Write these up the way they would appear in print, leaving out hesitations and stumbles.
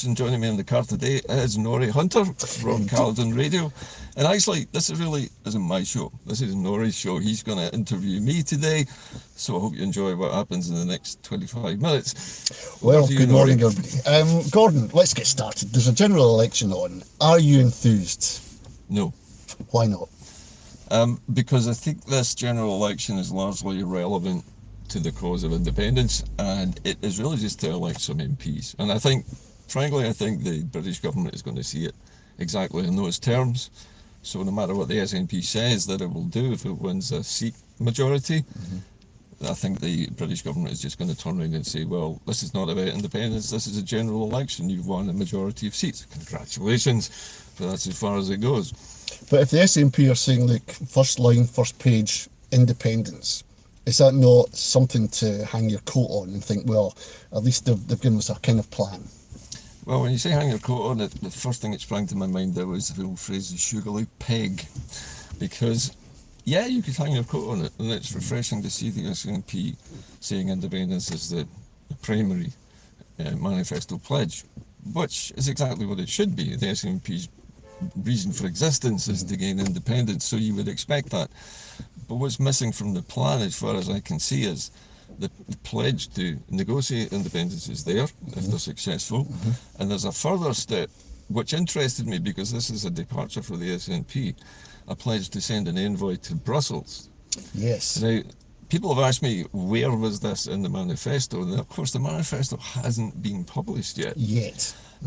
and joining me in the car today is Norrie Hunter from Caledon Radio. And actually, this really isn't my show. This is Norrie's show. He's going to interview me today, so I hope you enjoy what happens in the next 25 minutes. Well, good morning, everybody. Gordon, let's get started. There's a general election on. Are you enthused? No. Why not? Because I think this general election is largely irrelevant to the cause of independence, and it is really just to elect some MPs. And I think, frankly, the British government is going to see it exactly in those terms. So no matter what the SNP says that it will do if it wins a seat majority, I think the British government is just going to turn around and say, well, this is not about independence, this is a general election, you've won a majority of seats. Congratulations, but that's as far as it goes. But if the SNP are saying, look, first line, first page, independence, is that not something to hang your coat on and think, well, at least they've given us a kind of plan? Well, when you say hang your coat on it, the first thing that sprang to my mind there was the old phrase, the sugarly peg. Because, yeah, you could hang your coat on it, and it's refreshing to see the SNP saying independence is the primary manifesto pledge, which is exactly what it should be. The SNP's reason for existence is to gain independence, so you would expect that. But what's missing from the plan, as far as I can see, is the pledge to negotiate independence is there, if they're successful. And there's a further step, which interested me because this is a departure for the SNP, a pledge to send an envoy to Brussels. Yes. Now, people have asked me, where was this in the manifesto? And of course, the manifesto hasn't been published yet.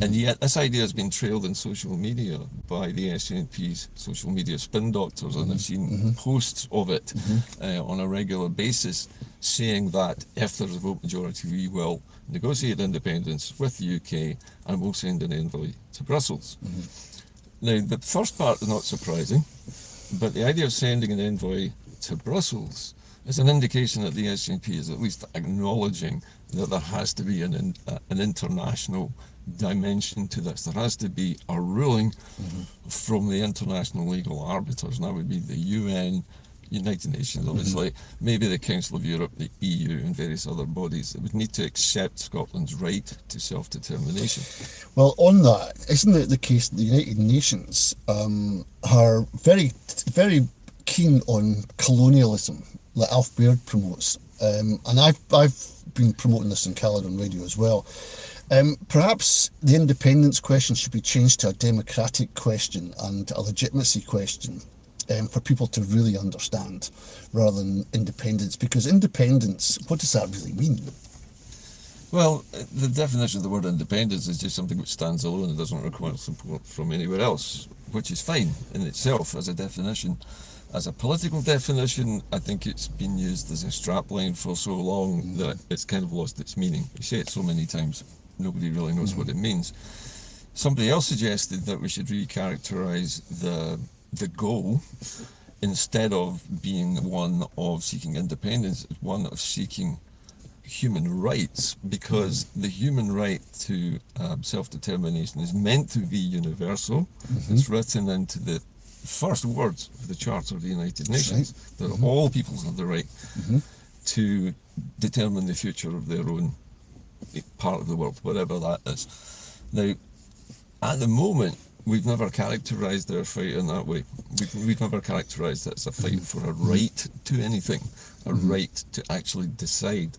And yet this idea has been trailed in social media by the SNP's social media spin doctors, and I've seen posts of it on a regular basis saying that if there's a vote majority, we will negotiate independence with the UK and we'll send an envoy to Brussels. Now, the first part is not surprising, but the idea of sending an envoy to Brussels is an indication that the SNP is at least acknowledging that there has to be an international dimension to this. There has to be a ruling from the international legal arbiters, and that would be the UN, United Nations, obviously, maybe the Council of Europe, the EU, and various other bodies that would need to accept Scotland's right to self-determination. Well, on that, isn't it the case that the United Nations are very, very keen on colonialism, like Alf Baird promotes, and I've been promoting this on Caledon Radio as well. Perhaps the independence question should be changed to a democratic question and a legitimacy question for people to really understand, rather than independence, because independence, what does that really mean? Well, the definition of the word independence is just something which stands alone and doesn't require support from anywhere else, which is fine in itself as a definition. As a political definition, I think it's been used as a strapline for so long that it's kind of lost its meaning. You say it so many times, nobody really knows what it means. Somebody else suggested that we should recharacterize the goal, instead of being one of seeking independence, as one of seeking human rights, because the human right to self-determination is meant to be universal. It's written into the first words of the Charter of the United Nations, that all peoples have the right to determine the future of their own part of the world, whatever that is. Now, at the moment, we've never characterised our fight in that way. We've never characterised it as a fight for a right to anything, a right to actually decide.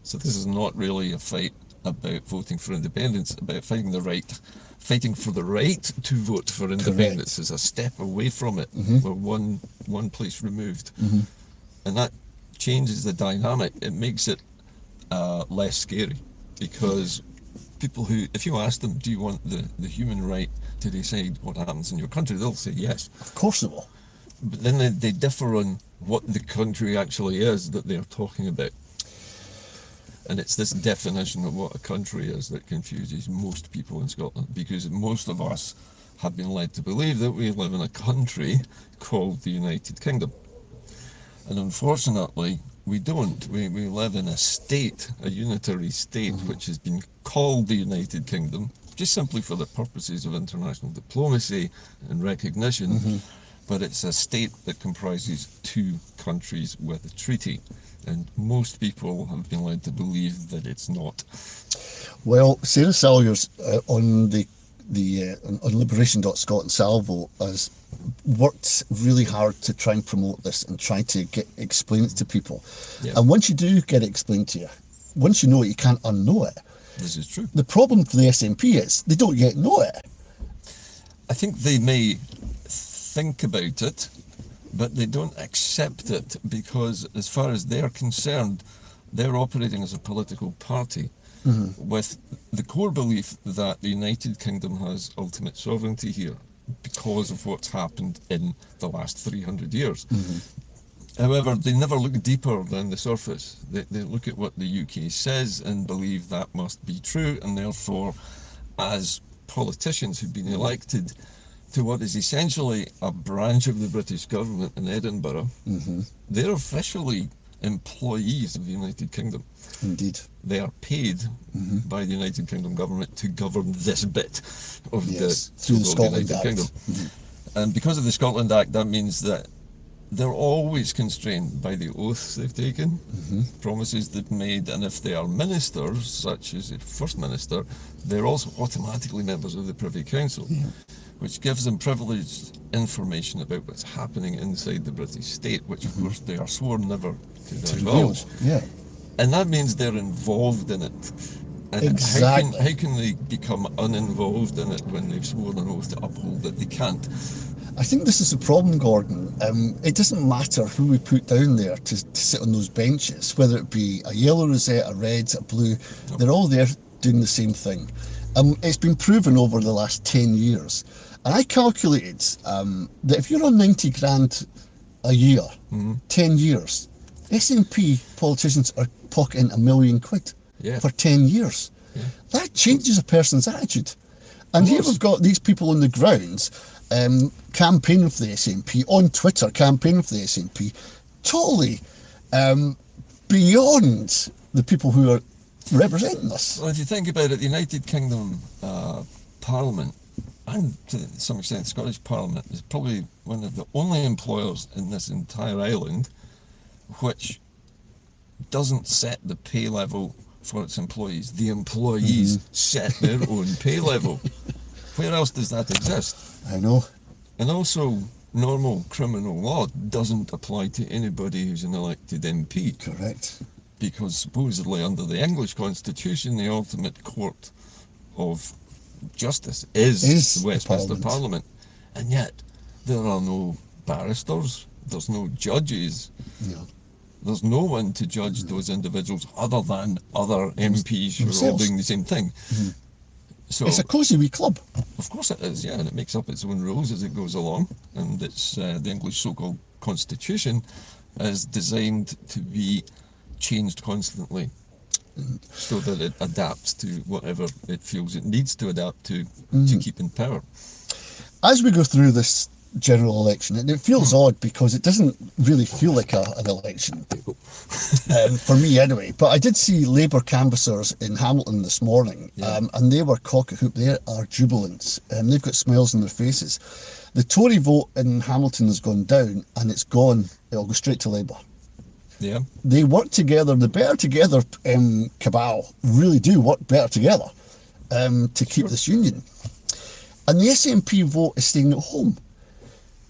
So this is not really a fight about voting for independence, it's about fighting for the right to vote for independence. Is a step away from it. We're one place removed. And that changes the dynamic. It makes it less scary, because people who, if you ask them, do you want the human right to decide what happens in your country, they'll say yes. Of course they will. But then they differ on what the country actually is that they're talking about. And it's this definition of what a country is that confuses most people in Scotland, because most of us have been led to believe that we live in a country called the United Kingdom. And unfortunately, we don't. We live in a state, a unitary state, which has been called the United Kingdom, just simply for the purposes of international diplomacy and recognition. but it's a state that comprises two countries with a treaty. And most people have been led to believe that it's not. Well, Sarah Salyers on on Liberation.Scotland Salvo has worked really hard to try and promote this and try to explain it to people. Yeah. And once you do get it explained to you, once you know it, you can't unknow it. This is true. The problem for the SNP is they don't yet know it. I think they may think about it, but they don't accept it because, as far as they're concerned, they're operating as a political party with the core belief that the United Kingdom has ultimate sovereignty here because of what's happened in the last 300 years. However, they never look deeper than the surface. They look at what the UK says and believe that must be true, and therefore, as politicians who've been elected to what is essentially a branch of the British government in Edinburgh, they're officially employees of the United Kingdom. Indeed. They are paid by the United Kingdom government to govern this bit of the through the Scotland United Act. Kingdom. And because of the Scotland Act, that means that they're always constrained by the oaths they've taken, promises they've made, and if they are ministers, such as the First Minister, they're also automatically members of the Privy Council, which gives them privileged information about what's happening inside the British state, which of course they are sworn never to divulge. Yeah. And that means they're involved in it. And Exactly. how can they become uninvolved in it when they've sworn an oath to uphold it? They can't. I think this is the problem, Gordon. It doesn't matter who we put down there to sit on those benches, whether it be a yellow rosette, a red, a blue, they're all there doing the same thing. It's been proven over the last 10 years. And I calculated that if you're on 90 grand a year, 10 years, SNP politicians are pocketing £1 million for 10 years. Yeah. That changes a person's attitude. And here we've got these people on the ground campaigning for the SNP, on Twitter campaigning for the SNP, totally beyond the people who are representing us. Well, if you think about it, the United Kingdom Parliament, and to some extent Scottish Parliament, is probably one of the only employers in this entire island which doesn't set the pay level for its employees. The employees set their own pay level. Where else does that exist? I know. And also, normal criminal law doesn't apply to anybody who's an elected MP. Correct. Because supposedly under the English Constitution, the ultimate court of justice is the Westminster Parliament. And yet, there are no barristers, there's no judges, there's no one to judge those individuals other than other MPs who are all doing the same thing. So it's a cosy wee club. Of course it is, yeah, and it makes up its own rules as it goes along. And it's the English so-called Constitution is designed to be changed constantly so that it adapts to whatever it feels it needs to adapt to keep in power. As we go through this general election, and it feels odd because it doesn't really feel like an election, for me anyway, but I did see Labour canvassers in Hamilton this morning, and they were cock-a-hoop. They are jubilant, and they've got smiles on their faces. The Tory vote in Hamilton has gone down, and it'll go straight to Labour. Yeah. They work together, the Better Together cabal really do work better together to keep this union. And the SNP vote is staying at home.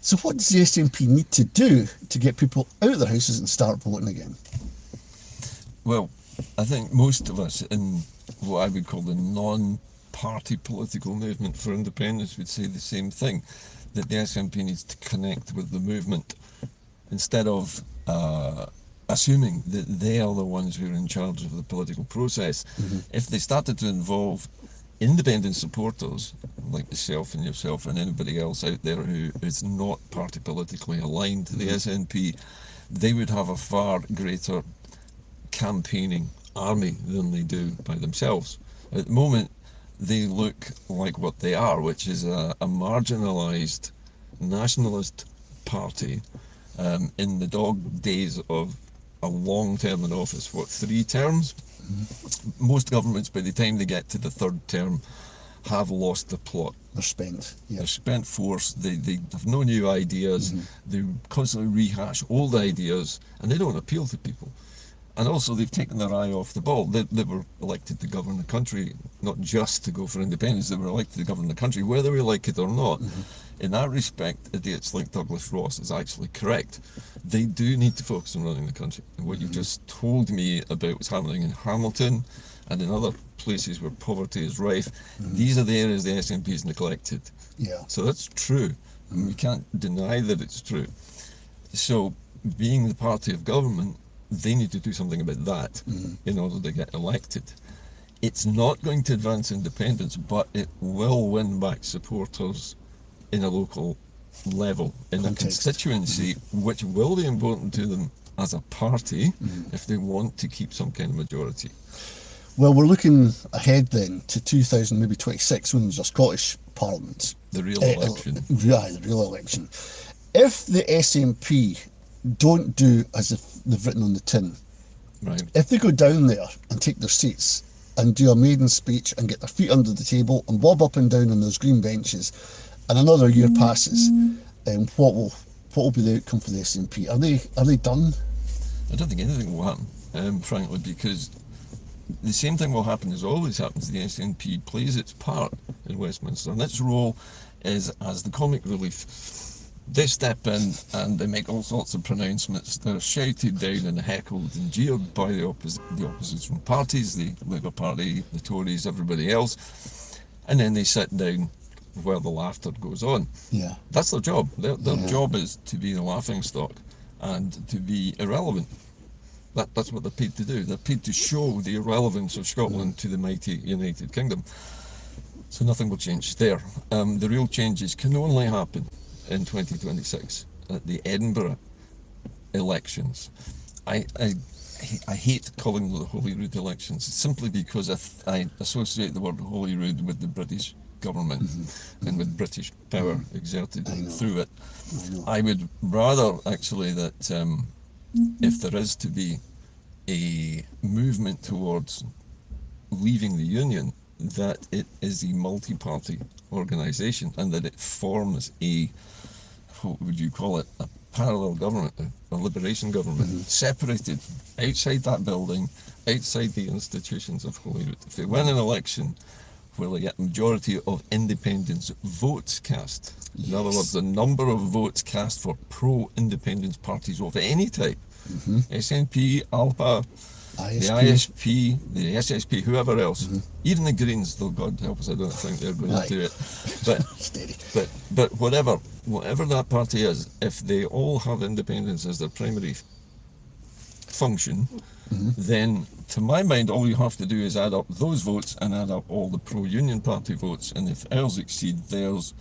So what does the SNP need to do to get people out of their houses and start voting again? Well, I think most of us in what I would call the non-party political movement for independence would say the same thing, that the SNP needs to connect with the movement instead of assuming that they are the ones who are in charge of the political process. If they started to involve independent supporters like yourself and anybody else out there who is not party politically aligned to the SNP, they would have a far greater campaigning army than they do by themselves. At the moment, they look like what they are, which is a marginalised nationalist party in the dog days of a long term in office, 3 terms? Most governments, by the time they get to the 3rd term, have lost the plot. They're spent. Yeah. They're spent force. They have no new ideas. They constantly rehash old ideas, and they don't appeal to people. And also, they've taken their eye off the ball. They were elected to govern the country, not just to go for independence. They were elected to govern the country, whether we like it or not. In that respect, idiots like Douglas Ross is actually correct. They do need to focus on running the country. And what you just told me about what's happening in Hamilton and in other places where poverty is rife, these are the areas the SNP is neglected. Yeah. So that's true. And we can't deny that it's true. So, being the party of government, they need to do something about that in order to get elected. It's not going to advance independence, but it will win back supporters in a local level, in a constituency, which will be important to them as a party if they want to keep some kind of majority. Well, we're looking ahead then to 2026 when there's a Scottish Parliament. The real election. Yeah, the real election. If the SNP don't do as if they've written on the tin, Right. if they go down there and take their seats and do a maiden speech and get their feet under the table and bob up and down on those green benches, and another year passes, what will be the outcome for the SNP? Are they done? I don't think anything will happen, frankly, because the same thing will happen as always happens. The SNP plays its part in Westminster, and its role is as the comic relief. They step in and they make all sorts of pronouncements. They're shouted down and heckled and jeered by the opposition parties, the Labour Party, the Tories, everybody else, and then they sit down while the laughter goes on. Yeah. That's their job. Their job is to be the laughingstock and to be irrelevant. That's what they're paid to do. They're paid to show the irrelevance of Scotland to the mighty United Kingdom. So nothing will change there. The real changes can only happen in 2026 at the Edinburgh elections. I hate calling them the Holyrood elections simply because I associate the word Holyrood with the British government and with British power exerted through it. I would rather actually that if there is to be a movement towards leaving the Union, that it is a multi-party organisation and that it forms a, what would you call it, a parallel government, a liberation government, separated outside that building, outside the institutions of Holyrood. If they win an election where they get a majority of independence votes cast, in other words, the number of votes cast for pro-independence parties of any type, SNP, ALPA, the ISP, the SSP, whoever else, even the Greens, though God help us, I don't think they're going to do it. But whatever that party is, if they all have independence as their primary function, then to my mind, all you have to do is add up those votes and add up all the pro-union party votes, and if ours exceed theirs,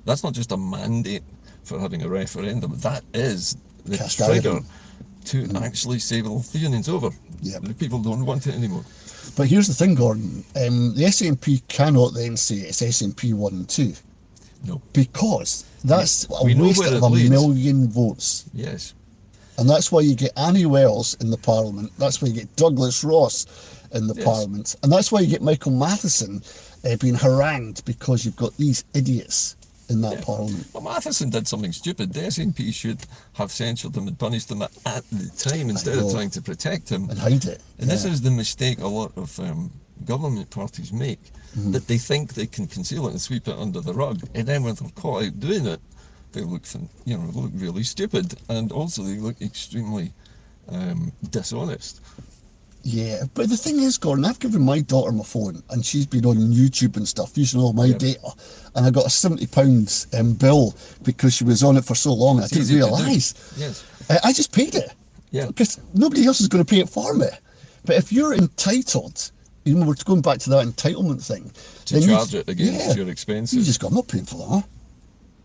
that's not just a mandate for having a referendum, that is the trigger to actually say, well, the union's over. The people don't want it anymore. But here's the thing, Gordon. The SNP cannot then say it's SNP 1 and 2. No. Because that's a waste of a million votes. Yes. And that's why you get Annie Wells in the Parliament. That's why you get Douglas Ross in the Parliament. And that's why you get Michael Matheson being harangued, because you've got these idiots in that Parliament. Well, Matheson did something stupid. The SNP should have censured him and punished him at the time instead of trying to protect him. And hide it. And this is the mistake a lot of government parties make, that they think they can conceal it and sweep it under the rug. And then when they're caught out doing it, they look, look really stupid. And also they look extremely dishonest. Yeah, but the thing is, Gordon, I've given my daughter my phone and she's been on YouTube and stuff using all my data, and I got a £70 bill because she was on it for so long. I didn't realise. Yes. I just paid it. Yeah. Because nobody else is going to pay it for me. But if you're entitled, we're going back to that entitlement thing. To charge it against your expenses. You just go, I'm not paying for that.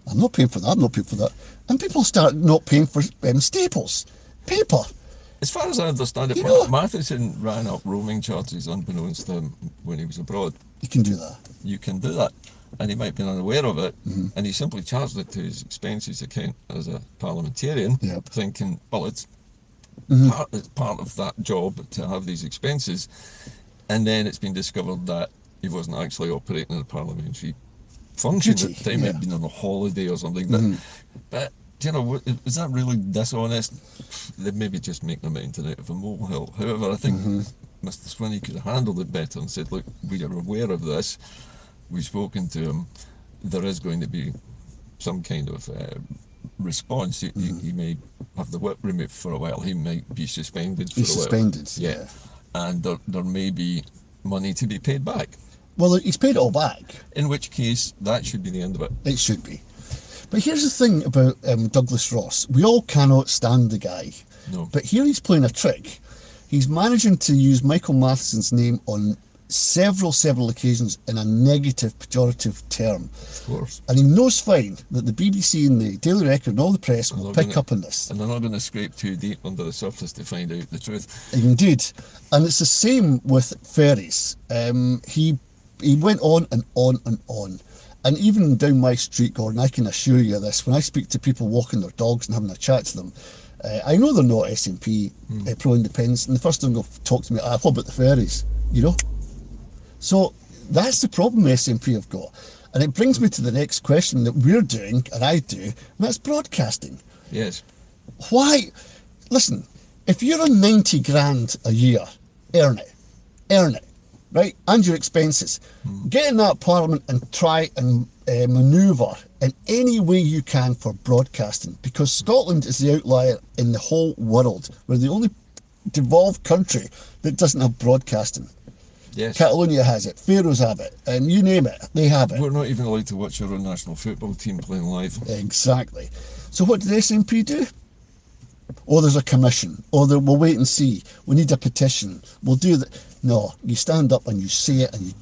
I'm not paying for that. I'm not paying for that. And people start not paying for staples, paper. As far as I understand it, Matheson ran up roaming charges unbeknownst to him when he was abroad. You can do that. You can do that. And he might have been unaware of it, and he simply charged it to his expenses account as a parliamentarian, thinking, well, it's part of that job to have these expenses. And then it's been discovered that he wasn't actually operating in a parliamentary function Duty, at the time. yeah. He'd been on a holiday or something. Mhm. But you know, is that really dishonest? They maybe just make them mountain out of a molehill. However, I think Mr. Swinney could have handled it better and said, look, we are aware of this. We've spoken to him. There is going to be some kind of response. He may have the whip removed for a while. He might be suspended for He's a while. suspended, yeah. And there may be money to be paid back. Well, he's paid it all back. In which case, that should be the end of it. It should be. But here's the thing about Douglas Ross. We all cannot stand the guy. No. But here he's playing a trick. He's managing to use Michael Matheson's name on several occasions in a negative, pejorative term. Of course. And he knows fine that the BBC and the Daily Record and all the press will pick up on this. And they're not going to scrape too deep under the surface to find out the truth. Indeed. And it's the same with ferries. He went on and on and on. And even down my street, Gordon, I can assure you this, when I speak to people walking their dogs and having a chat to them, I know they're not SNP pro-independence, and the first thing they'll talk to me, what about the ferries, you know? So that's the problem SNP have got. And it brings me to the next question that we're doing, and I do, and that's broadcasting. Yes. Why? Listen, if you're on 90 grand a year, earn it, right? And your expenses. Get in that parliament and try and manoeuvre in any way you can for broadcasting, because Scotland is the outlier in the whole world. We're the only devolved country that doesn't have broadcasting. Yes. Catalonia has it, Faroes have it, and you name it, they have it. We're not even allowed to watch our own national football team playing live. Exactly. So what did the SNP do? Oh, there's a commission. Oh, we'll wait and see. We need a petition. We'll do that. No, you stand up and you say it, and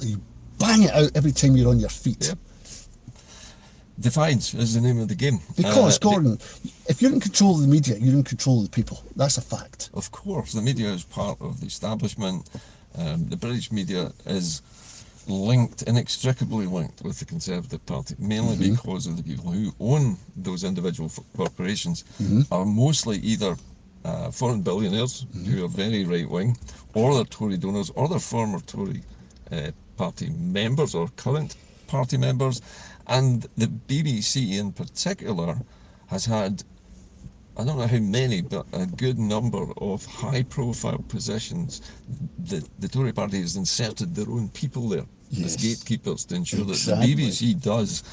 you bang it out every time you're on your feet. Yep. Defiance is the name of the game. Because, Gordon, if you're in control of the media, you're in control of the people. That's a fact. Of course, the media is part of the establishment. The British media is inextricably linked with the Conservative Party, mainly because of the people who own those individual corporations are mostly either foreign billionaires who are very right-wing, or they're Tory donors, or they're former Tory party members or current party members. And the BBC in particular has had, I don't know how many, but a good number of high-profile positions. The Tory party has inserted their own people there as gatekeepers to ensure that the BBC does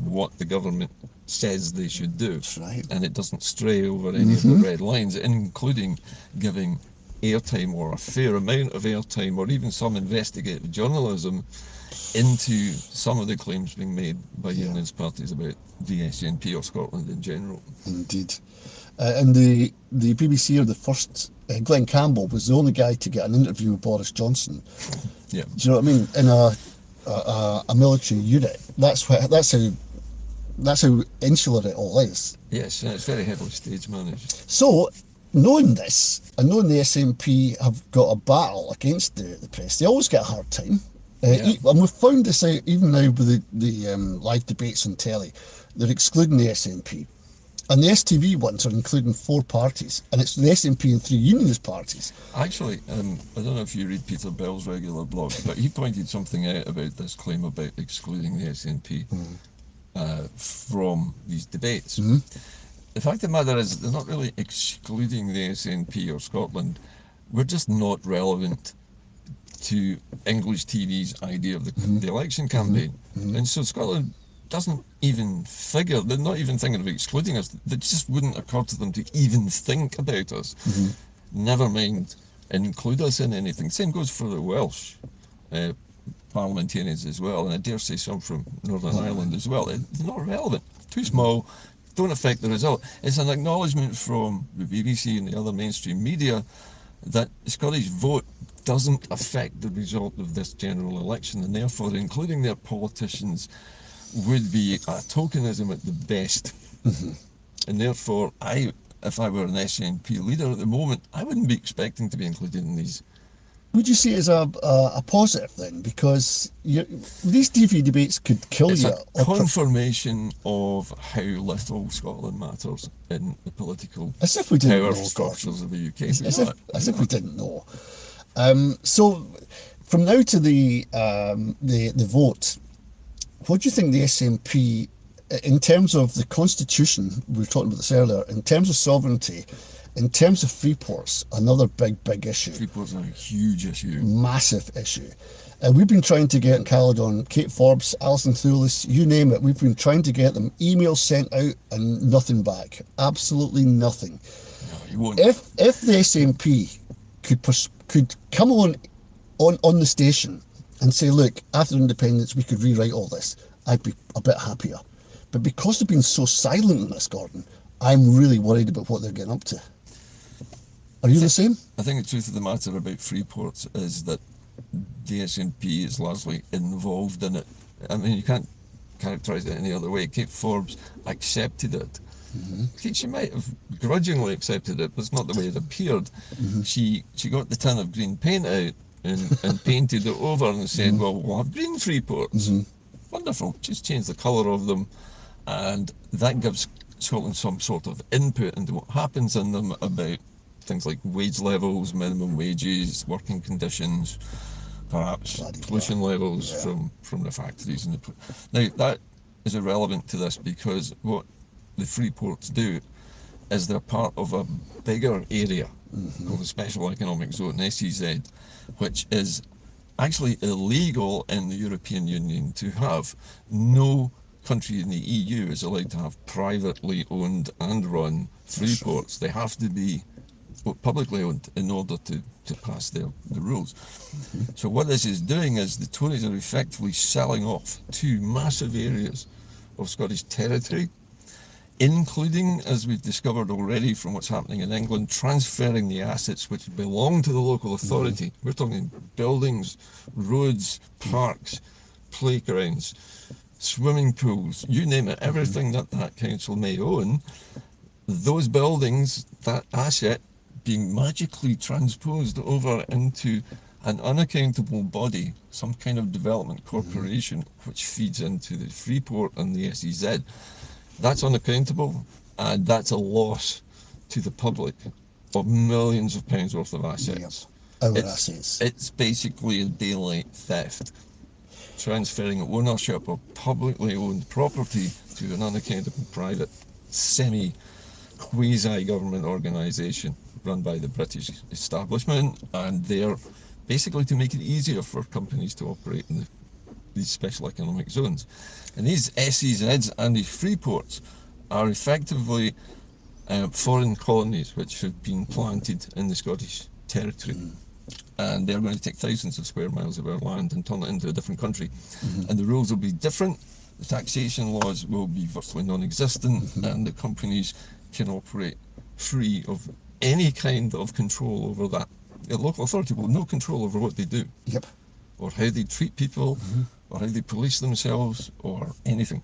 what the government says they should do. That's right. And it doesn't stray over any of the red lines, including giving airtime, or a fair amount of airtime, or even some investigative journalism into some of the claims being made by unionist parties about the SNP or Scotland in general. Indeed. And the BBC are the first. Glenn Campbell was the only guy to get an interview with Boris Johnson. Yeah. Do you know what I mean? In a military unit. That's how insular it all is. Yes, and it's very heavily stage managed. So, knowing this, and knowing the SNP have got a battle against the press, they always get a hard time. And we've found this out even now with the live debates on telly. They're excluding the SNP. And the STV ones are including 4 parties, and it's the SNP and 3 unionist parties. Actually, I don't know if you read Peter Bell's regular blog, but he pointed something out about this claim about excluding the SNP from these debates. The fact of the matter is, they're not really excluding the SNP or Scotland. We're just not relevant to English TV's idea of the election campaign. And so Scotland doesn't even figure, they're not even thinking of excluding us. It just wouldn't occur to them to even think about us. Never mind include us in anything. Same goes for the Welsh parliamentarians as well, and I dare say some from Northern Ireland as well. They're not relevant, too small, don't affect the result. It's an acknowledgement from the BBC and the other mainstream media that the Scottish vote doesn't affect the result of this general election, and therefore including their politicians would be a tokenism at the best. And therefore, if I were an SNP leader at the moment, I wouldn't be expecting to be included in these. Would you see it as a positive then? Because these TV debates could kill you. It's a confirmation of how little Scotland matters in the political power structures of the UK. As if we didn't know. So from now to the vote, what do you think the SNP, in terms of the Constitution, we were talking about this earlier, in terms of sovereignty, in terms of free ports, another big issue. Free ports are a huge issue. Massive issue. We've been trying to get in Caledon, Kate Forbes, Alison Thulis, you name it, we've been trying to get them, emails sent out and nothing back. Absolutely nothing. No, you won't. If the SNP could come on the station and say, look, after independence we could rewrite all this, I'd be a bit happier. But because they've been so silent on this, Gordon, I'm really worried about what they're getting up to. Are you the same? I think the truth of the matter about free ports is that the SNP is largely involved in it. I mean, you can't characterise it any other way. Kate Forbes accepted it. Mm-hmm. She might have grudgingly accepted it, but it's not the way it appeared. Mm-hmm. She got the tin of green paint out and painted it over and said, mm-hmm. well, we'll have green free ports. Mm-hmm. Wonderful. Just change the colour of them, and that gives Scotland some sort of input into what happens in them about things like wage levels, minimum wages, working conditions, perhaps pollution levels from the factories. Now, that is irrelevant to this, because what the free ports do is they're part of a bigger area called the Special Economic Zone, SEZ, which is actually illegal in the European Union to have. No country in the EU is allowed to have privately owned and run free ports. They have to be publicly owned in order to pass the rules. So what this is doing is the Tories are effectively selling off two massive areas of Scottish territory, including, as we've discovered already from what's happening in England, transferring the assets which belong to the local authority. We're talking buildings, roads, parks, playgrounds, swimming pools, you name it, everything that council may own. Those buildings, that asset, being magically transposed over into an unaccountable body, some kind of development corporation, which feeds into the Freeport and the SEZ. That's unaccountable, and that's a loss to the public of millions of pounds worth of assets. Yep. Assets. It's basically a daylight theft, transferring ownership of publicly owned property to an unaccountable private quasi-government organisation run by the British establishment, and they're basically to make it easier for companies to operate in these special economic zones. And these SEZs and these free ports are effectively foreign colonies which have been planted in the Scottish territory. And they're going to take thousands of square miles of our land and turn it into a different country. And the rules will be different, the taxation laws will be virtually non-existent, and the companies can operate free of any kind of control over that. The local authority will have no control over what they do. Yep. Or how they treat people, or how they police themselves, or anything.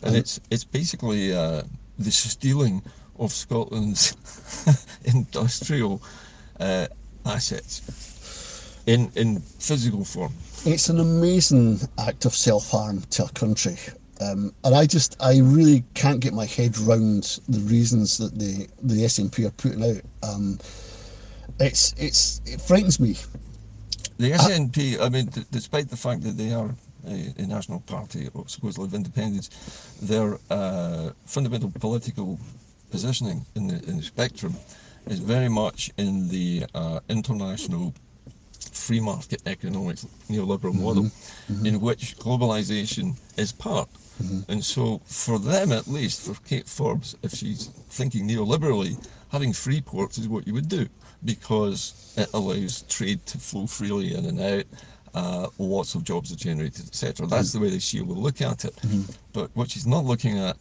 And it's basically the stealing of Scotland's industrial assets in physical form. It's an amazing act of self-harm to a country. And I really can't get my head round the reasons that the SNP are putting out. It frightens me. The SNP, I mean, despite the fact that they are a national party, or supposedly of independence, their fundamental political positioning in the spectrum is very much in the international free market economics neoliberal model, in which globalization is part. And so for them, at least, for Kate Forbes, if she's thinking neoliberally, having free ports is what you would do, because it allows trade to flow freely in and out, lots of jobs are generated, etc. That's the way that she will look at it. But what she's not looking at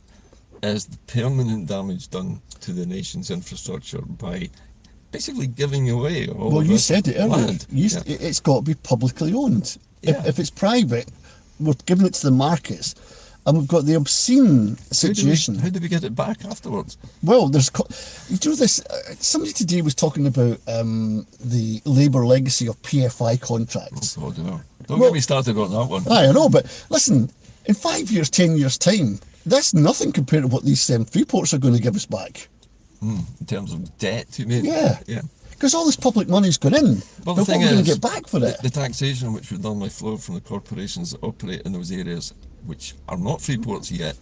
is the permanent damage done to the nation's infrastructure by basically giving away all well, of you said it earlier. land. It's got to be publicly owned. If it's private, we're giving it to the markets. And we've got the obscene situation. How do we get it back afterwards? Well, you do this. Somebody today was talking about the Labour legacy of PFI contracts. Oh God, no. Don't get me started on that one. I know, but listen, in 5 years, 10 years' time, that's nothing compared to what these free ports are going to give us back. In terms of debt, you mean? Yeah. Because all this public money's gone in. Well, But the thing what are we going to is, get back for it? the taxation which would normally flow from the corporations that operate in those areas which are not free ports yet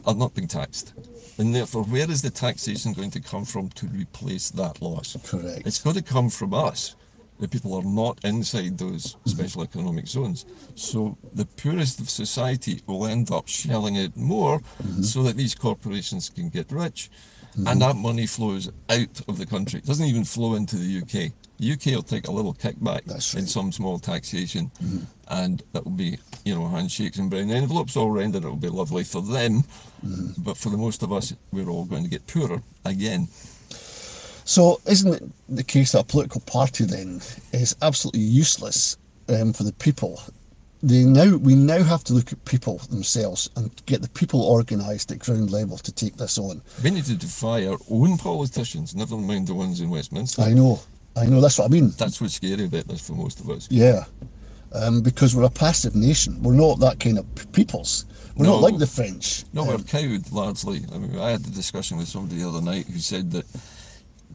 are not being taxed. And therefore, where is the taxation going to come from to replace that loss? Correct. It's got to come from us. The people are not inside those special economic zones. So the poorest of society will end up shelling out more so that these corporations can get rich. And that money flows out of the country. It doesn't even flow into the UK. The UK will take a little kickback in some small taxation, and that will be, handshakes and brown envelopes all round, and it will be lovely for them. But for the most of us, we're all going to get poorer again. So isn't it the case that a political party then is absolutely useless for the people? We now have to look at people themselves and get the people organised at ground level to take this on. We need to defy our own politicians, never mind the ones in Westminster. I know, that's what I mean. That's what's scary about this for most of us. Yeah, because we're a passive nation. We're not that kind of peoples. We're not like the French. No, we're cowed largely. I mean, I had a discussion with somebody the other night who said that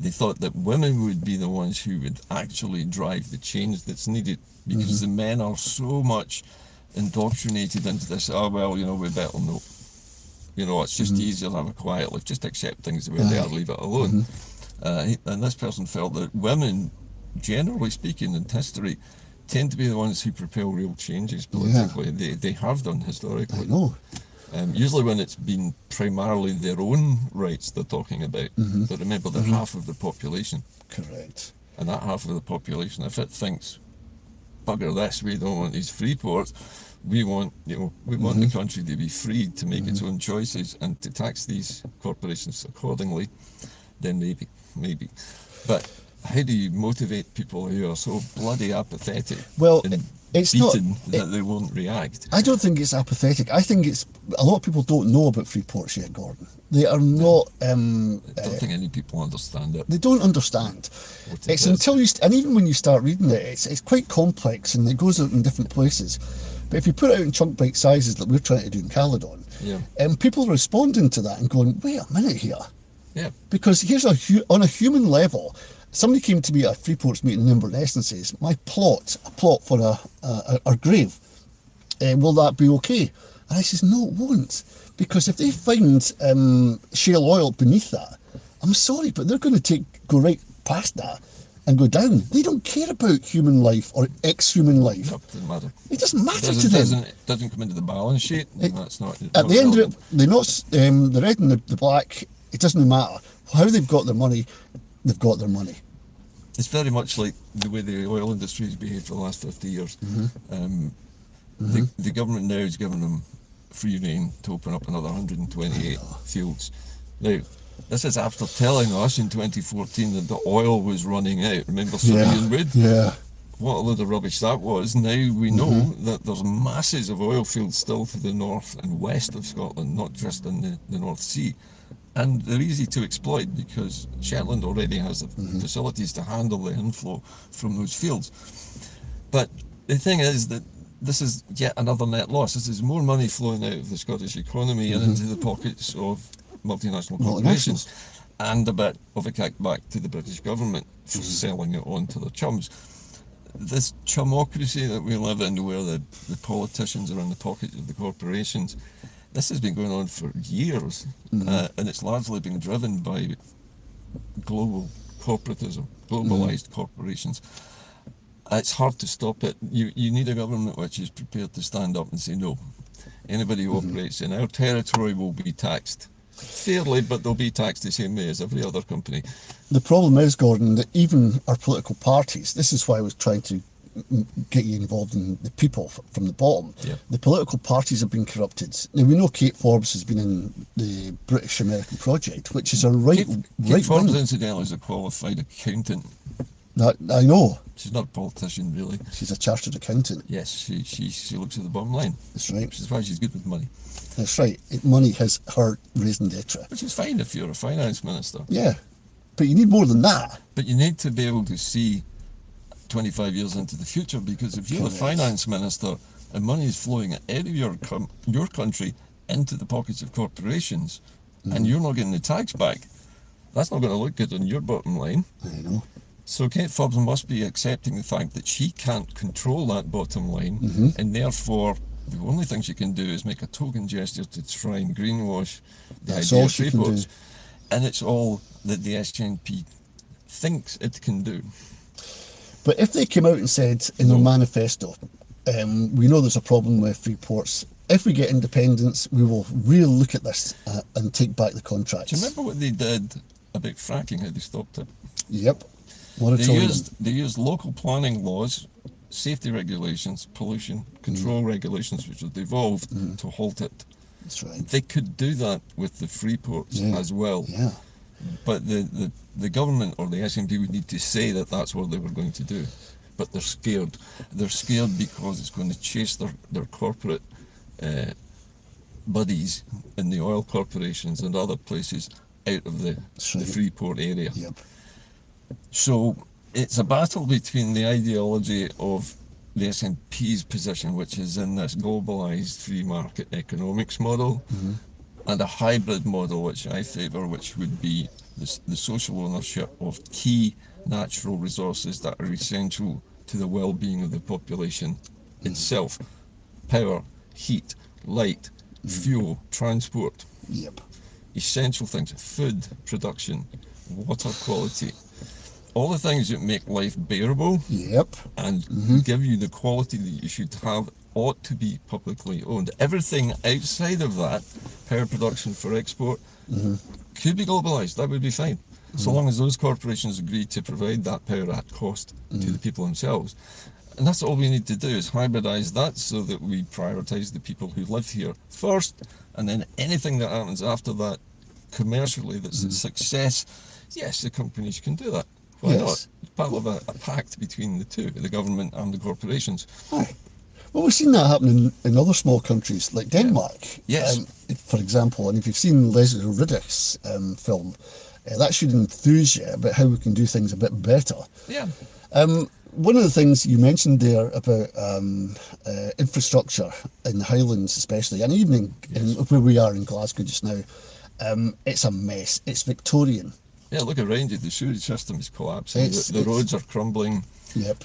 they thought that women would be the ones who would actually drive the change that's needed, because the men are so much indoctrinated into this, we better know. It's just easier to have a quiet life, just accept things the way they are, leave it alone. And this person felt that women, generally speaking in history, tend to be the ones who propel real changes politically. They have done historically. I know. Usually when it's been primarily their own rights they're talking about. But remember, they're half of the population. Correct. And that half of the population, if it thinks, bugger this, we don't want these free ports, we want the country to be free to make its own choices and to tax these corporations accordingly, then maybe. But how do you motivate people who are so bloody apathetic? Well, it's beaten that they won't react? I don't think it's apathetic. I think it's a lot of people don't know about free ports yet, Gordon. They are not. I don't think any people understand it. They don't understand. It's until you and even when you start reading it, it's quite complex and it goes out in different places. But if you put it out in chunk bite sizes like we're trying to do in Caledon, people are responding to that and going, "Wait a minute here." Yeah. Because here's on a human level. Somebody came to me at a Freeports meeting in Inverness and says, "My plot for our grave, will that be okay?" And I says, "No, it won't, because if they find shale oil beneath that, I'm sorry, but they're going to go right past that and go down. They don't care about human life or ex-human life. No, it doesn't matter. It doesn't matter to them. It doesn't come into the balance sheet. That's not. At the end of it, they're not the red and the black. It doesn't matter how they've got their money. They've got their money." It's very much like the way the oil industry has behaved for the last 50 years. The government now is giving them free rein to open up another 128 fields. Now, this is after telling us in 2014 that the oil was running out. Remember Surrey and Wood? Yeah. What a load of rubbish that was. Now we know that there's masses of oil fields still to the north and west of Scotland, not just in the North Sea. And they're easy to exploit because Shetland already has the facilities to handle the inflow from those fields. But the thing is that this is yet another net loss. This is more money flowing out of the Scottish economy and into the pockets of multinational corporations, and a bit of a kickback to the British government for selling it on to their chums. This chumocracy that we live in, where the politicians are in the pockets of the corporations, this has been going on for years, and it's largely been driven by global corporatism, globalised corporations. It's hard to stop it. You need a government which is prepared to stand up and say, no, anybody who operates in our territory will be taxed fairly, but they'll be taxed the same way as every other company. The problem is, Gordon, that even our political parties, this is why I was trying to get you involved in the people from the bottom. Yeah. The political parties have been corrupted. Now, we know Kate Forbes has been in the British-American project, which is a right Forbes, incidentally, is a qualified accountant. I know. She's not a politician, really. She's a chartered accountant. Yes, she looks at the bottom line. That's right. Which is why she's good with money. That's right. Money has her raison d'etre. Which is fine if you're a finance minister. Yeah, but you need more than that. But you need to be able to see 25 years into the future, because if you're the finance minister and money is flowing out of your country into the pockets of corporations, and you're not getting the tax back, that's not going to look good on your bottom line. I know. So Kate Forbes must be accepting the fact that she can't control that bottom line, and therefore the only thing she can do is make a token gesture to try and greenwash the That's idea all of she free can do. ports. And it's all that the SNP thinks it can do. But if they came out and said in their manifesto, we know there's a problem with free ports. If we get independence, we will really look at this and take back the contracts. Do you remember what they did about fracking, how they stopped it? Yep. Moratorium. They used local planning laws, safety regulations, pollution control regulations, which have evolved to halt it. That's right. They could do that with the free ports as well. Yeah. But the government or the SNP would need to say that that's what they were going to do. But they're scared. They're scared because it's going to chase their corporate buddies in the oil corporations and other places out of the free port area. Yep. So it's a battle between the ideology of the SNP's position, which is in this globalised free market economics model, and a hybrid model, which I favour, which would be the social ownership of key natural resources that are essential to the well-being of the population itself. Power, heat, light, fuel, transport. Yep. Essential things, food production, water quality. All the things that make life bearable and give you the quality that you should have ought to be publicly owned. Everything outside of that, power production for export, could be globalised. That would be fine. So long as those corporations agree to provide that power at cost to the people themselves. And that's all we need to do, is hybridise that so that we prioritise the people who live here first, and then anything that happens after that commercially that's a success, yes, the companies can do that. Why not? It's part of a pact between the two, the government and the corporations. Aye. Well, we've seen that happen in other small countries, like Denmark. Yes. For example, and if you've seen Leslie Riddick's film, that should enthuse you about how we can do things a bit better. Yeah. One of the things you mentioned there about infrastructure in the Highlands especially, and even where we are in Glasgow just now, it's a mess. It's Victorian. Yeah, look around you, the sewage system is collapsing, the roads are crumbling,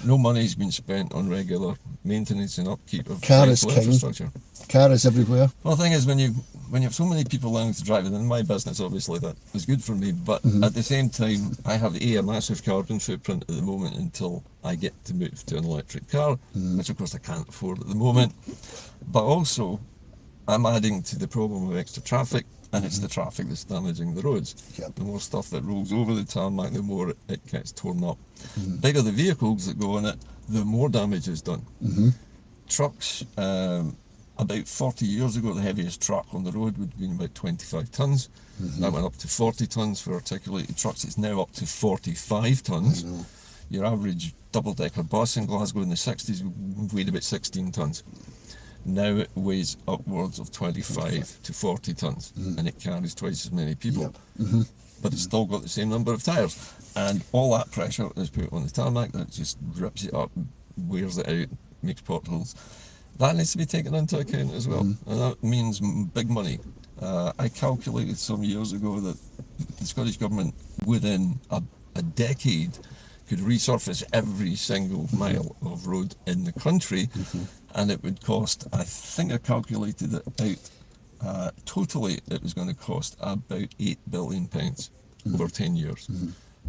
no money's been spent on regular maintenance and upkeep of infrastructure. Cars everywhere. Well, the thing is, when you have so many people learning to drive, and in my business obviously that is good for me, but at the same time I have a massive carbon footprint at the moment until I get to move to an electric car, which of course I can't afford at the moment, but also I'm adding to the problem of extra traffic. And it's the traffic that's damaging the roads. The more stuff that rolls over the tarmac, the more it gets torn up. Bigger the vehicles that go on it, the more damage is done. Trucks, about 40 years ago, the heaviest truck on the road would have been about 25 tonnes. That went up to 40 tonnes for articulated trucks. It's now up to 45 tonnes. Your average double-decker bus in Glasgow in the 60s weighed about 16 tonnes. Now it weighs upwards of 25 to 40 tonnes, and it carries twice as many people. But it's still got the same number of tyres, and all that pressure is put on the tarmac. That just rips it up, wears it out, makes potholes. That needs to be taken into account as well, and that means big money. I calculated some years ago that the Scottish Government, within a decade, could resurface every single mile of road in the country, and it would cost, I think I calculated it out, totally it was going to cost about £8 billion over 10 years.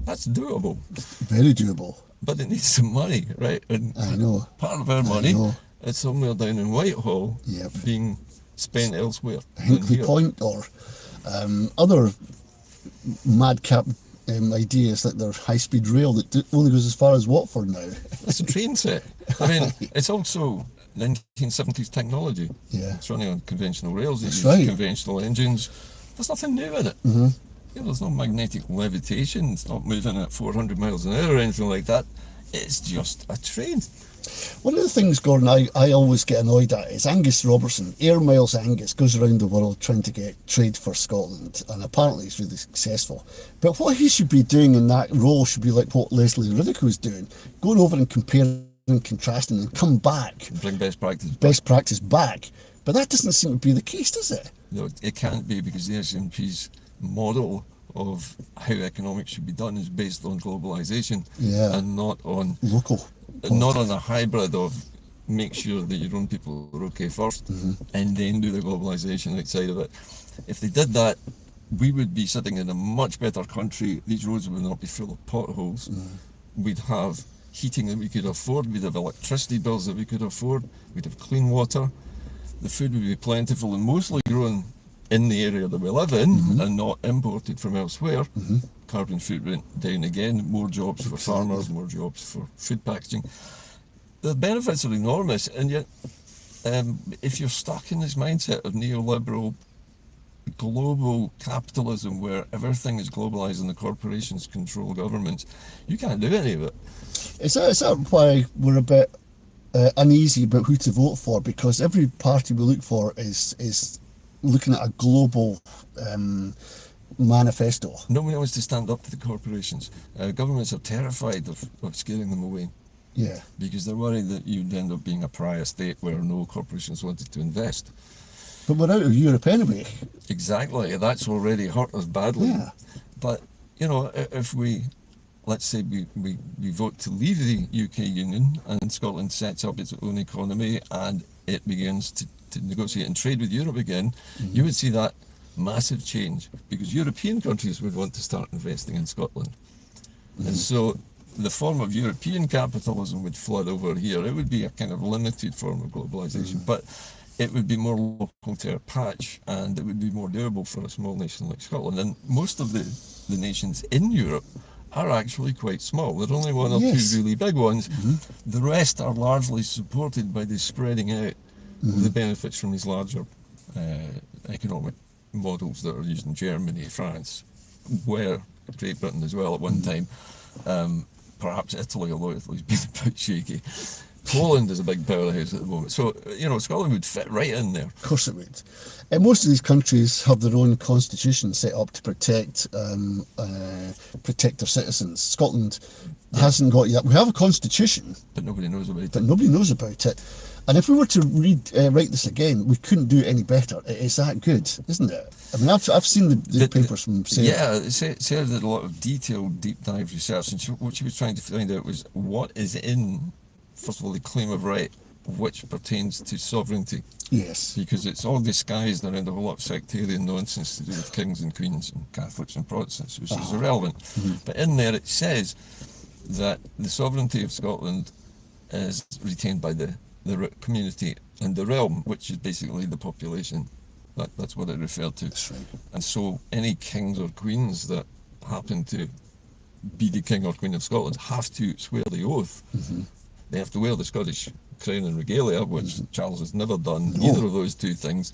That's doable. Very doable. But it needs some money, right? And I know. part of our money is somewhere down in Whitehall being spent elsewhere. Hinkley Point or other madcap ideas like their high-speed rail that only goes as far as Watford now. It's a train set. I mean, it's also 1970s technology. It's running on conventional rails. It uses conventional engines. There's nothing new in it. There's no magnetic levitation. It's not moving at 400 miles an hour or anything like that. It's just a train. One of the things, Gordon, I always get annoyed at is Angus Robertson. Air Miles Angus goes around the world trying to get trade for Scotland, and apparently he's really successful. But what he should be doing in that role should be like what Leslie Riddick was doing, going over and comparing and contrasting and come back. Bring best practice back. Best practice back. But that doesn't seem to be the case, does it? No, it can't be, because the SNP's model of how economics should be done is based on globalization, Yeah. and not on Local. a hybrid of make sure that your own people are okay first, and then do the globalization outside of it. If they did that, we would be sitting in a much better country. These roads would not be full of potholes. We'd have heating that we could afford. We'd have electricity bills that we could afford. We'd have clean water. The food would be plentiful and mostly grown in the area that we live in, and not imported from elsewhere. Carbon footprint down again, more jobs for farmers, more jobs for food packaging. The benefits are enormous, and yet if you're stuck in this mindset of neoliberal global capitalism where everything is globalized and the corporations control governments, you can't do any of it. Is that why we're a bit uneasy about who to vote for? Because every party we look for is looking at a global manifesto. Nobody wants to stand up to the corporations. Governments are terrified of scaring them away. Yeah. Because they're worried that you'd end up being a pariah state where no corporations wanted to invest. But we're out of Europe anyway. Exactly, that's already hurt us badly. Yeah. But, you know, if we, let's say we vote to leave the UK Union, and Scotland sets up its own economy and it begins to negotiate and trade with Europe again, you would see that massive change, because European countries would want to start investing in Scotland. And so the form of European capitalism would flood over here. It would be a kind of limited form of globalization, but it would be more local to our patch, and it would be more durable for a small nation like Scotland. And most of the nations in Europe are actually quite small. There are only one or two really big ones. The rest are largely supported by the spreading out of the benefits from these larger economic models that are used in Germany, France, where Great Britain as well at one time. Perhaps Italy, although Italy's been a bit shaky. Poland is a big powerhouse at the moment. So, you know, Scotland would fit right in there. Of course it would. And most of these countries have their own constitution set up to protect their citizens. Scotland hasn't got yet. We have a constitution, but nobody knows about it. But nobody knows about it. And if we were to write this again, we couldn't do it any better. It's that good, isn't it? I mean, I've seen the papers from Sarah. Yeah, Sarah did a lot of detailed, deep dive research, and what she was trying to find out was what is in, first of all, the claim of right, which pertains to sovereignty. Yes. Because it's all disguised around a whole lot of sectarian nonsense to do with kings and queens and Catholics and Protestants, which is irrelevant. But in there it says that the sovereignty of Scotland is retained by the community and the realm, which is basically the population. That's what it referred to. That's right. And so any kings or queens that happen to be the king or queen of Scotland have to swear the oath. They have to wear the Scottish crown and regalia, which Charles has never done, either of those two things.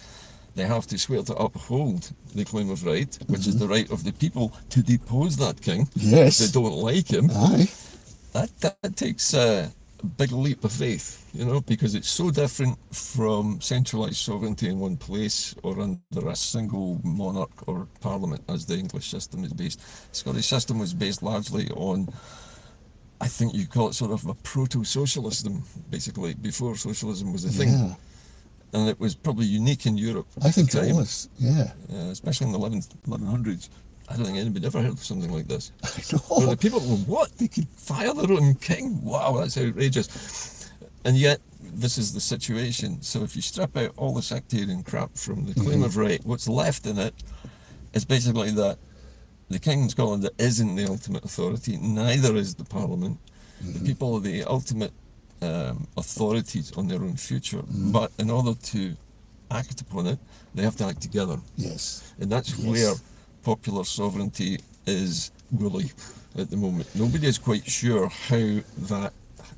They have to swear to uphold the claim of right, which is the right of the people to depose that king if they don't like him. Aye. That takes a big leap of faith, you know, because it's so different from centralised sovereignty in one place or under a single monarch or parliament as the English system is based. The Scottish system was based largely on, I think you call it sort of a proto-socialism, basically, before socialism was a thing. Yeah. And it was probably unique in Europe. I think it was, yeah. Especially in the 1100s. I don't think anybody ever heard of something like this. I know. So the people were, what? They could fire their own king? Wow, that's outrageous. And yet, this is the situation. So if you strip out all the sectarian crap from the claim of right, what's left in it is basically that the king in Scotland isn't the ultimate authority, neither is the parliament. The people are the ultimate authorities on their own future, but in order to act upon it, they have to act together. Yes. And that's where popular sovereignty is woolly at the moment. Nobody is quite sure how that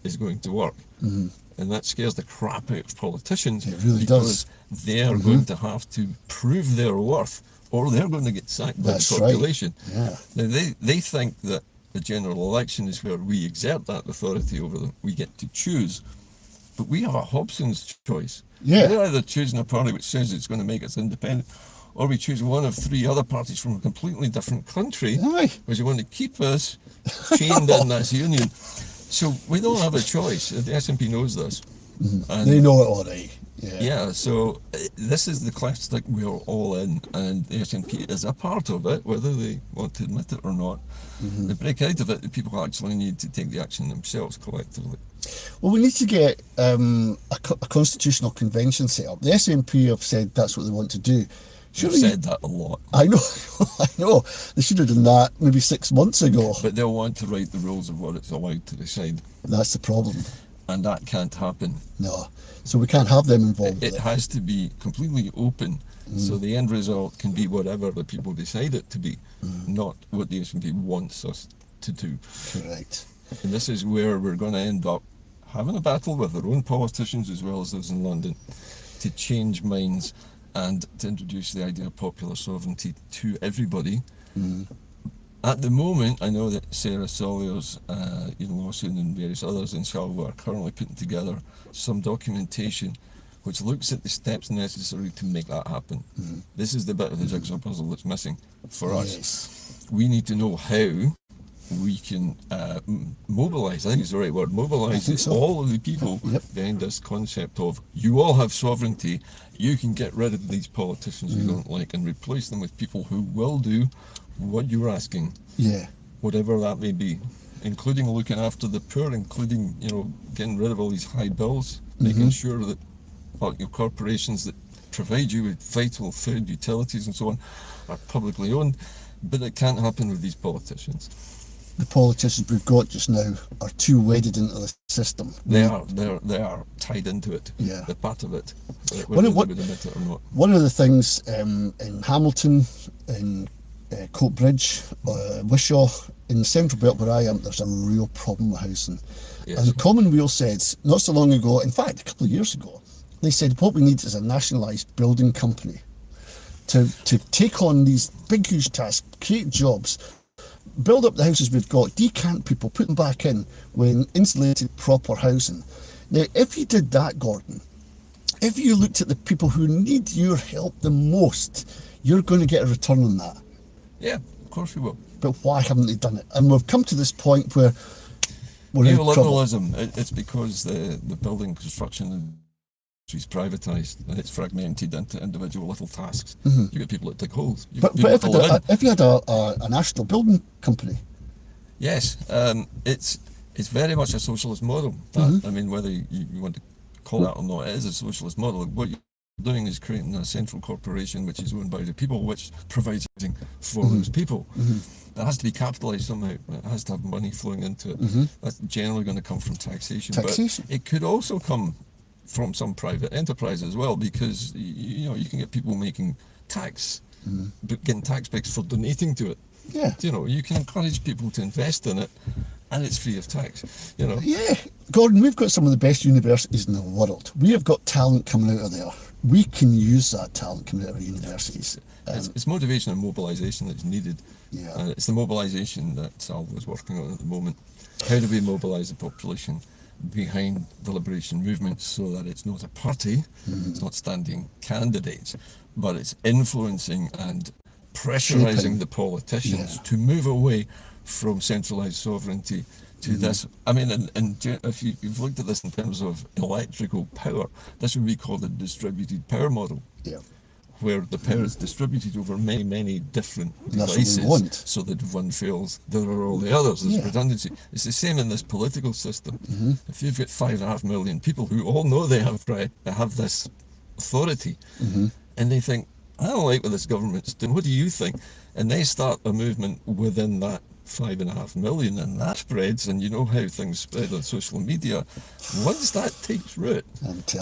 is going to work. And that scares the crap out of politicians. It really because does. they are going to have to prove their worth, or they're going to get sacked by the population. Right. Yeah. Now they think that the general election is where we exert that authority over them. We get to choose. But we have a Hobson's choice. Yeah. We're either choosing a party which says it's going to make us independent, or we choose one of three other parties from a completely different country, which want to keep us chained in this union. So we don't have a choice. The SNP knows this. And they know it all right. yeah, so this is the classic we're all in, and the SNP is a part of it, whether they want to admit it or not. They break out of it, the people actually need to take the action themselves collectively. Well, we need to get a constitutional convention set up. The SNP have said that's what they want to do. They've said that a lot. I know, I know. They should have done that maybe 6 months ago. But they'll want to write the rules of what it's allowed to decide. That's the problem. And that can't happen. No. So we can't have them involved It has to be completely open, so the end result can be whatever the people decide it to be, not what the SNP wants us to do. Correct. And this is where we're going to end up having a battle with our own politicians as well as those in London to change minds and to introduce the idea of popular sovereignty to everybody. At the moment, I know that Sarah Sawyer's lawsuit and various others in Charleroi are currently putting together some documentation which looks at the steps necessary to make that happen. This is the bit of the jigsaw puzzle that's missing for us. Yes. We need to know how we can mobilise, I think it's the right word, mobilise all of the people behind this concept of you all have sovereignty, you can get rid of these politicians you don't like and replace them with people who will do what you're asking, whatever that may be, including looking after the poor, including getting rid of all these high bills, making sure that your corporations that provide you with vital food, utilities and so on are publicly owned, but it can't happen with these politicians. The politicians we've got just now are too wedded into the system. They are tied into it. They're part of it, whether they would admit it or not. One of the things in Hamilton, in Coatbridge, Wishaw, in the central belt where I am, there's a real problem with housing. And the Commonweal said not so long ago, in fact a couple of years ago, they said what we need is a nationalised building company to take on these big huge tasks, create jobs, build up the houses we've got, decant people, put them back in with insulated proper housing. Now if you did that, Gordon, if you looked at the people who need your help the most, you're going to get a return on that. Yeah, of course we will. But why haven't they done it? And we've come to this point where we're in trouble. Neoliberalism, it's because the building construction industry is privatised and it's fragmented into individual little tasks. You get people that dig holes. But if you had a national building company? Yes, it's very much a socialist model. I mean, whether you want to call that or not, it is a socialist model. What you're doing is creating a central corporation which is owned by the people, which provides housing for those people. It has to be capitalised somehow. It has to have money flowing into it. That's generally going to come from taxation. But it could also come from some private enterprise as well, because you can get people making tax, getting tax breaks for donating to it. You can encourage people to invest in it, and it's free of tax. Gordon, we've got some of the best universities in the world. We have got talent coming out of there. We can use that talent coming out of universities. It's motivation and mobilisation that's needed. And it's the mobilisation that Sal was working on at the moment. How do we mobilise the population behind the liberation movement so that it's not a party, it's not standing candidates, but it's influencing and pressurising the politicians to move away from centralised sovereignty to this. I mean, and if you've looked at this in terms of electrical power, this would be called a distributed power model. Where the power is distributed over many, many different devices, so that if one fails, there are all the others. There's redundancy. It's the same in this political system. If you've got 5.5 million people who all know they have this authority, and they think, I don't like what this government's doing, what do you think? And they start a movement within that 5.5 million, and that spreads, and you know how things spread on social media. Once that takes root,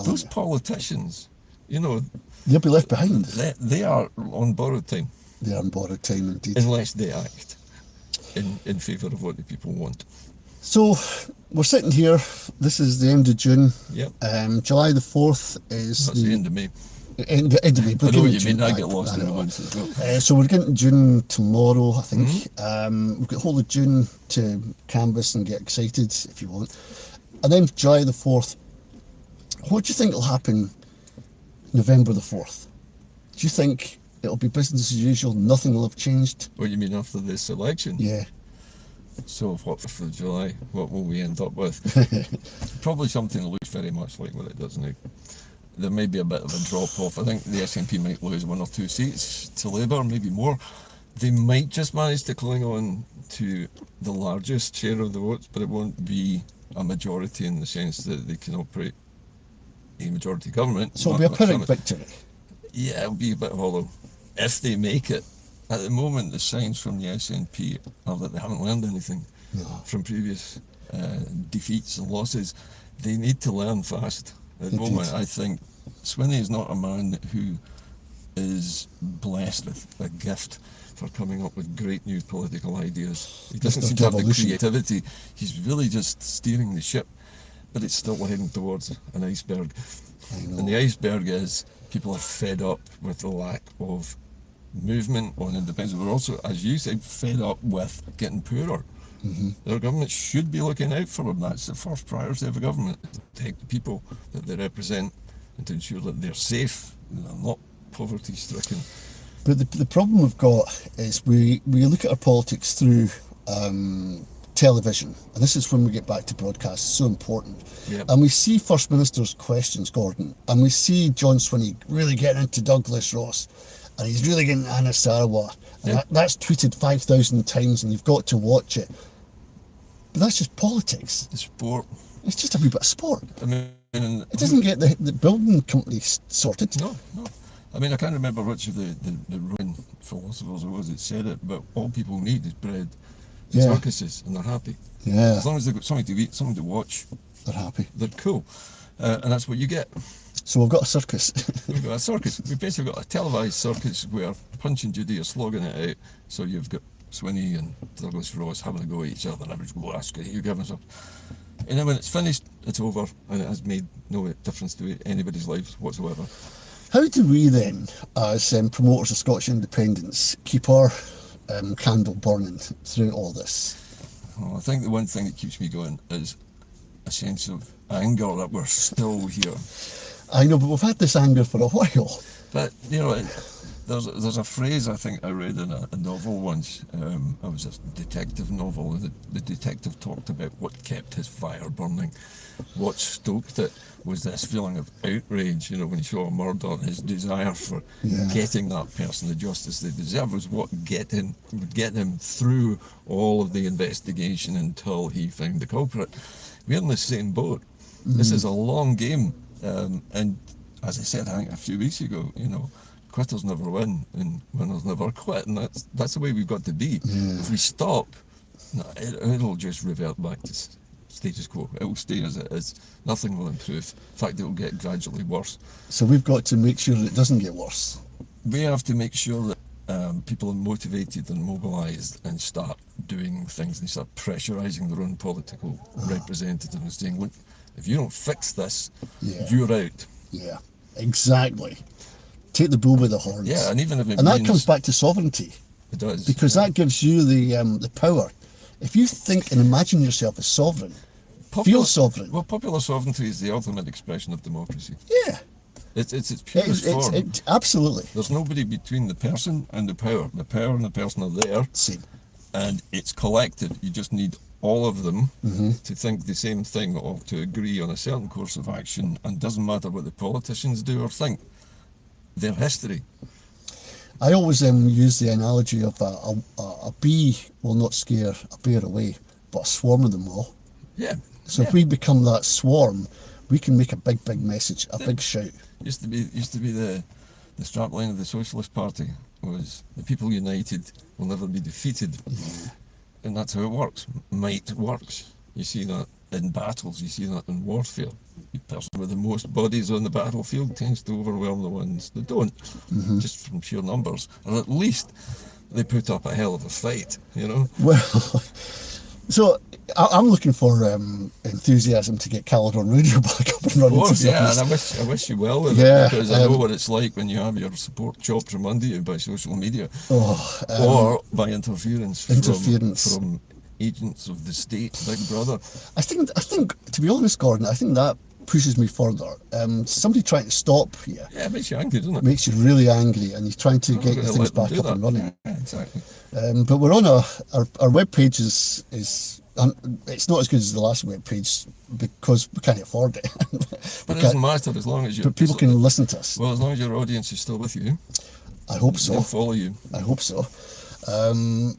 those politicians, they'll be left behind. They are on borrowed time. They are on borrowed time indeed. Unless they act in favour of what the people want. So we're sitting here. This is the end of June. July the 4th is That's the end of May. End of May. I know what you mean. I get lost in the months as well. So we're getting June tomorrow, I think. We've got the whole of June to canvass and get excited if you want. And then July the 4th. What do you think will happen November the 4th? Do you think it'll be business as usual, nothing will have changed? What you mean after this election? So what, 4th of July, what will we end up with? Probably something that looks very much like what it does now. There may be a bit of a drop off. I think the SNP might lose 1 or 2 seats to Labour, maybe more. They might just manage to cling on to the largest share of the votes, but it won't be a majority in the sense that they can operate a majority government. So it'll be a Pyrrhic victory. Yeah, it'll be a bit hollow. If they make it. At the moment, the signs from the SNP are that they haven't learned anything from previous defeats and losses. They need to learn fast. At the moment, I think Swinney is not a man who is blessed with a gift for coming up with great new political ideas. He doesn't seem to have the creativity. He's really just steering the ship, but it's still heading towards an iceberg. And the iceberg is people are fed up with the lack of movement on independence. We're also, as you said, fed up with getting poorer. Their government should be looking out for them. That's the first priority of a government, to protect the people that they represent and to ensure that they're safe and they're not poverty stricken. But the problem we've got is we look at our politics through television, and this is when we get back to broadcast. It's so important. Yep. And we see First Minister's questions, Gordon, and we see John Swinney really getting into Douglas Ross, and he's really getting Anna Sarawat. And that's tweeted 5,000 times, and you've got to watch it. But that's just politics. The sport. It's just a wee bit of sport. I mean, it doesn't get the building company sorted. No. I mean, I can't remember which of the ruined philosophers it was that said it, but all people need is bread and circuses, and they're happy. Yeah. As long as they've got something to eat, something to watch, they're happy. They're cool. And that's what you get. So we've got a circus. We've got a circus. We've basically got a televised circus where Punch and Judy are slogging it out. So you've got Swinney and Douglas Ross having a go at each other, and everybody's go, ask you give us up. And then when it's finished, it's over, and it has made no difference to anybody's lives whatsoever. How do we then, as promoters of Scottish independence, keep our candle burning through all this? Well, I think the one thing that keeps me going is a sense of anger that we're still here. I know, but we've had this anger for a while. But, you know, there's a phrase I think I read in a novel once. It was a detective novel, and the detective talked about what kept his fire burning. What stoked it was this feeling of outrage, you know, when he saw a murder, and his desire for getting that person the justice they deserve was what would get him through all of the investigation until he found the culprit. We're in the same boat. This is a long game, and as I said, I think a few weeks ago, you know, quitters never win and winners never quit, and that's the way we've got to be. If we stop, it'll just revert back to status quo. It will stay as it is. Nothing will improve. In fact, it will get gradually worse. So we've got to make sure that it doesn't get worse. We have to make sure that people are motivated and mobilised and start doing things and start pressurising their own political representatives and saying, look, if you don't fix this, you're out. Yeah, exactly. Take the bull by the horns. Yeah, and even if it and that comes back to sovereignty. It does. Because that gives you the power. If you think and imagine yourself as sovereign, feel sovereign. Well, popular sovereignty is the ultimate expression of democracy. Yeah. It's its purest form. Absolutely. There's nobody between the person and the power. The power and the person are there. Same. And it's collective. You just need all of them to think the same thing or to agree on a certain course of action, and doesn't matter what the politicians do or think. Their history. I always use the analogy of a bee will not scare a bear away, but a swarm of them will. Yeah. So if we become that swarm, we can make a big message, a big shout. Used to be the strapline of the Socialist Party was the people united will never be defeated, and that's how it works. Might works. You see that in battles. You see that in warfare. The person with the most bodies on the battlefield tends to overwhelm the ones that don't, just from sheer numbers. And at least they put up a hell of a fight, you know? Well, so I'm looking for enthusiasm to get Caledon Radio back up and running. Of course, yeah, and I wish you well with it, because I know what it's like when you have your support chopped from under you by social media, or by interference from agents of the state, Big Brother. I think, to be honest, Gordon, I think that pushes me further. Somebody trying to stop you Yeah, it makes you angry, doesn't it? makes you really angry, and you're trying to get your gonna things let them back do up that. and running. Yeah, exactly. But we're on our web page is it's not as good as the last web page because we can't afford it. But it doesn't matter as long as you. But people can listen to us. Well, as long as your audience is still with you, I hope so. they'll follow you. I hope so.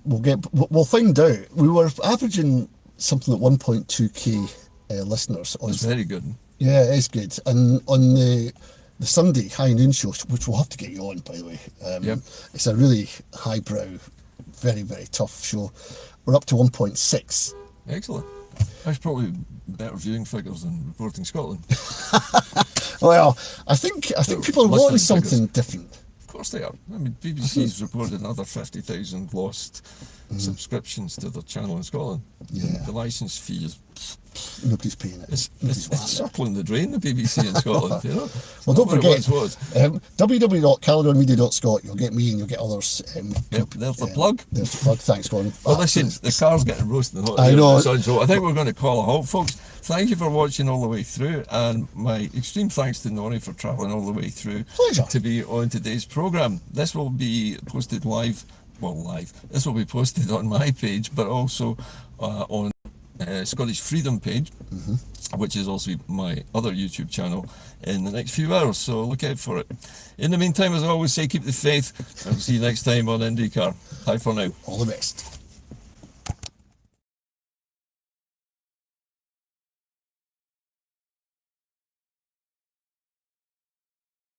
We'll find out. We were averaging something like 1.2k listeners. It's very good. Yeah, it is good. And on the Sunday high noon show, which we'll have to get you on, by the way. Yep. It's a really highbrow, very, very tough show. We're up to 1.6. Excellent. That's probably better viewing figures than Reporting Scotland. Well, I think people are wanting listening something different. Of course they are. I mean, BBC's reported another 50,000 lost subscriptions to their channel in Scotland. Yeah. The licence fee is Nobody's paying it. it's circling the drain, the BBC in Scotland, you know? Well, don't forget, It was. www.caledonmedia.scot, you'll get me and you'll get others. Yep, there's the plug. There's the plug. Thanks, Gordon. Well, listen, the car's getting roasting hot. I know. So I think we're going to call a halt, folks. Thank you for watching all the way through, and my extreme thanks to Norrie for travelling all the way through Pleasure. to be on today's programme. This will be posted live. Well, live. This will be posted on my page, but also on Scottish Freedom page, which is also my other YouTube channel, in the next few hours, so look out for it. In the meantime, as I always say, keep the faith, and see you next time on Inde-Car. Bye for now. All the best.